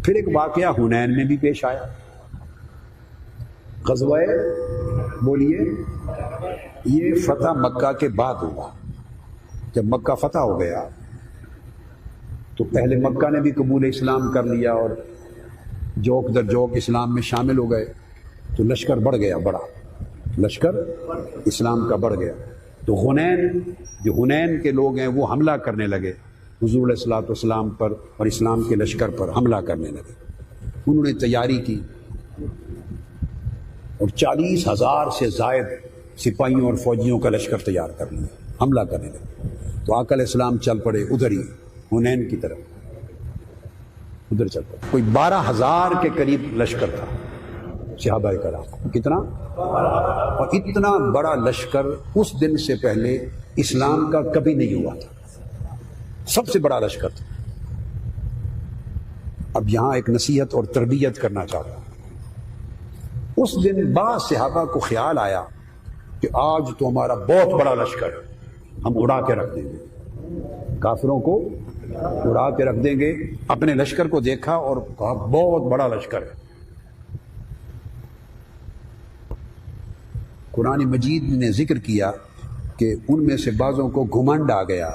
پھر ایک واقعہ حنین میں بھی پیش آیا، غزوہ بولیے یہ فتح مکہ کے بعد ہوا۔ جب مکہ فتح ہو گیا تو اہل مکہ نے بھی قبول اسلام کر لیا اور جوک در جوک اسلام میں شامل ہو گئے، تو لشکر بڑھ گیا، بڑا لشکر اسلام کا بڑھ گیا۔ تو جو حنین کے لوگ ہیں وہ حملہ کرنے لگے حضور علیہ الصلوۃ والسلام پر اور اسلام کے لشکر پر حملہ کرنے لگے۔ انہوں نے تیاری کی اور 40,000 سے زائد سپاہیوں اور فوجیوں کا لشکر تیار کر لیا، حملہ کرنے لگے۔ تو آقا علیہ السلام چل پڑے ادھر ہی حنین کی طرف، ادھر چل پڑے۔ کوئی 12,000 کے قریب لشکر تھا صحابہ کرام، کتنا؟ اور اتنا بڑا لشکر اس دن سے پہلے اسلام کا کبھی نہیں ہوا تھا، سب سے بڑا لشکر تھا۔ اب یہاں ایک نصیحت اور تربیت کرنا چاہتا ہوں۔ اس دن بعض صحابہ کو خیال آیا کہ آج تو ہمارا بہت بڑا لشکر ہے، ہم اڑا کے رکھ دیں گے، کافروں کو اڑا کے رکھ دیں گے۔ اپنے لشکر کو دیکھا اور کہا بہت بڑا لشکر ہے۔ قرآن مجید نے ذکر کیا کہ ان میں سے بعضوں کو گھمنڈ آ گیا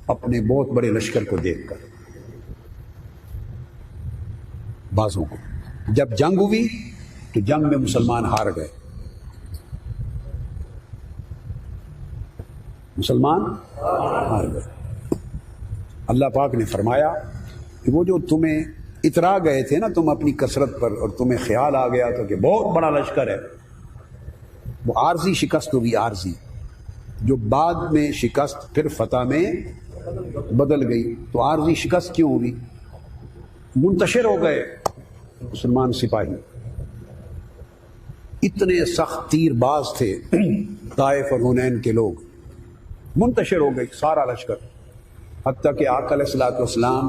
اپنے بہت بڑے لشکر کو دیکھ کر، بعضوں کو۔ جب جنگ ہوئی تو جنگ میں مسلمان ہار گئے، مسلمان ہار گئے۔ اللہ پاک نے فرمایا کہ وہ جو تمہیں اترا گئے تھے نا تم اپنی کثرت پر، اور تمہیں خیال آ گیا تھا کہ بہت بڑا لشکر ہے، وہ عارضی شکست ہوئی، عارضی، جو بعد میں شکست پھر فتح میں بدل گئی۔ تو عارضی شکست کیوں ہوئی؟ منتشر ہو گئے مسلمان سپاہی، اتنے سخت تیر باز تھے طائف اور حنین کے لوگ، منتشر ہو گئی سارا لشکر۔ حتیٰ کہ آقا علیہ الصلوۃ والسلام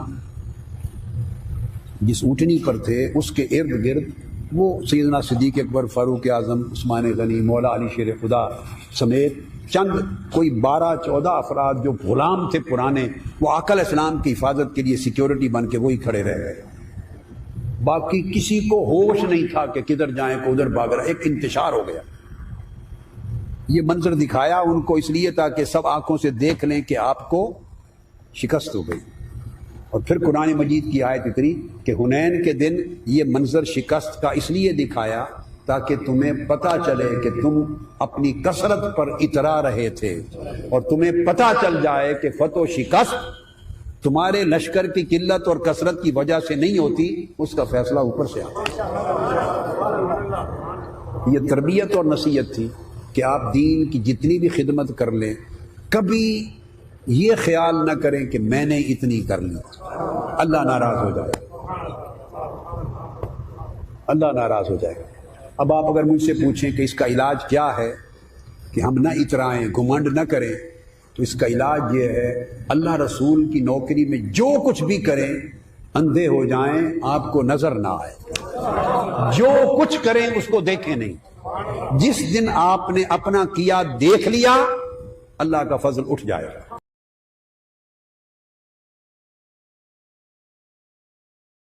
جس اونٹنی پر تھے اس کے ارد گرد وہ سیدنا صدیق اکبر، فاروق اعظم، عثمان غنی، مولا علی شیر خدا سمیت چند کوئی 12-14 افراد جو غلام تھے پرانے، وہ آقا علیہ السلام کی حفاظت کے لیے سیکیورٹی بن کے وہی کھڑے رہ گئے۔ باقی کسی کو ہوش نہیں تھا کہ کدھر جائیں کو ادھر بھاگ رہا، ایک انتشار ہو گیا۔ یہ منظر دکھایا ان کو اس لیے تاکہ سب آنکھوں سے دیکھ لیں کہ آپ کو شکست ہو گئی۔ اور پھر قرآن مجید کی آیت اتری کہ حنین کے دن یہ منظر شکست کا اس لیے دکھایا تاکہ تمہیں پتہ چلے کہ تم اپنی کثرت پر اترا رہے تھے، اور تمہیں پتہ چل جائے کہ فتح و شکست تمہارے لشکر کی قلت اور کثرت کی وجہ سے نہیں ہوتی، اس کا فیصلہ اوپر سے آتا۔ یہ تربیت اور نصیحت تھی کہ آپ دین کی جتنی بھی خدمت کر لیں، کبھی یہ خیال نہ کریں کہ میں نے اتنی کر لی، اللہ ناراض ہو جائے گا، اللہ ناراض ہو جائے گا۔ اب آپ اگر مجھ سے پوچھیں کہ اس کا علاج کیا ہے کہ ہم نہ اترائیں، گھمنڈ نہ کریں، تو اس کا علاج یہ ہے اللہ رسول کی نوکری میں جو کچھ بھی کریں اندھے ہو جائیں، آپ کو نظر نہ آئے، جو کچھ کریں اس کو دیکھیں نہیں۔ جس دن آپ نے اپنا کیا دیکھ لیا، اللہ کا فضل اٹھ جائے گا۔